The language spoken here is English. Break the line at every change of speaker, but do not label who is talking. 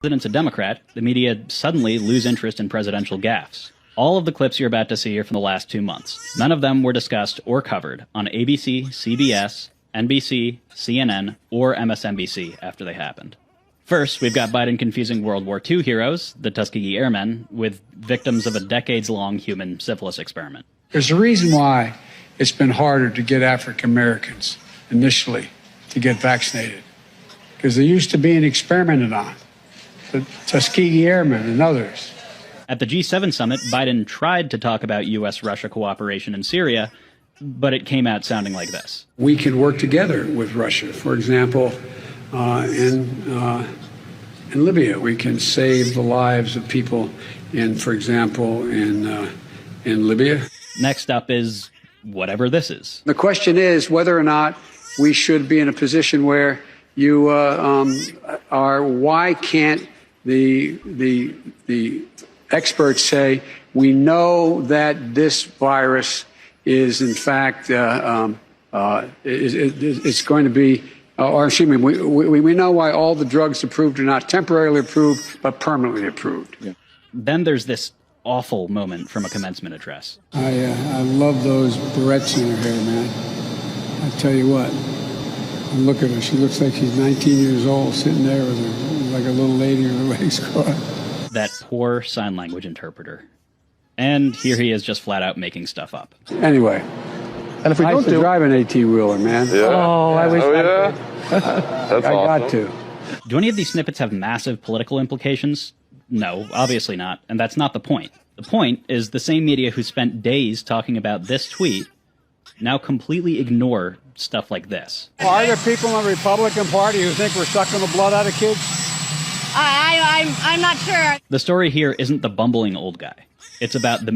President's a Democrat, the media suddenly lose interest in presidential gaffes. All of the clips you're about to see are from the last 2 months. None of them were discussed or covered on ABC, CBS, NBC, CNN, or MSNBC after they happened. First, we've got Biden confusing World War II heroes, the Tuskegee Airmen, with victims of a decades-long human syphilis experiment.
There's a reason why it's been harder to get African Americans initially to get vaccinated, because they used to being experimented on. The Tuskegee Airmen and others.
At the G7 summit, Biden tried to talk about U.S.-Russia cooperation in Syria, but it came out sounding like this.
We can work together with Russia. For example, in Libya, we can save the lives of people in Libya.
Next up is whatever this is.
The question is whether or not we should be in a position where you are. Why can't the experts say we know that this virus is in fact it's going to be, or excuse me, we know why all the drugs approved are not temporarily approved but permanently approved.
Yeah. Then there's this awful moment from a commencement address.
I love those barrettes in her hair, man. I tell you what. Look at her. She looks like she's 19 years old, sitting there with her, like a little lady with her legs crossed.
That poor sign language interpreter. And here he is just flat out making stuff up.
Anyway,
and if we
I
don't
used to drive an 18-wheeler, man.
Yeah.
Oh, I wish I could.
That's
I
awesome.
got to.
Do any of these snippets have massive political implications? No, obviously not. And that's not the point. The point is the same media who spent days talking about this tweet now completely ignore stuff like this.
Are there people in the Republican Party who think we're sucking the blood out of kids?
I'm not sure.
The story here isn't the bumbling old guy. It's about the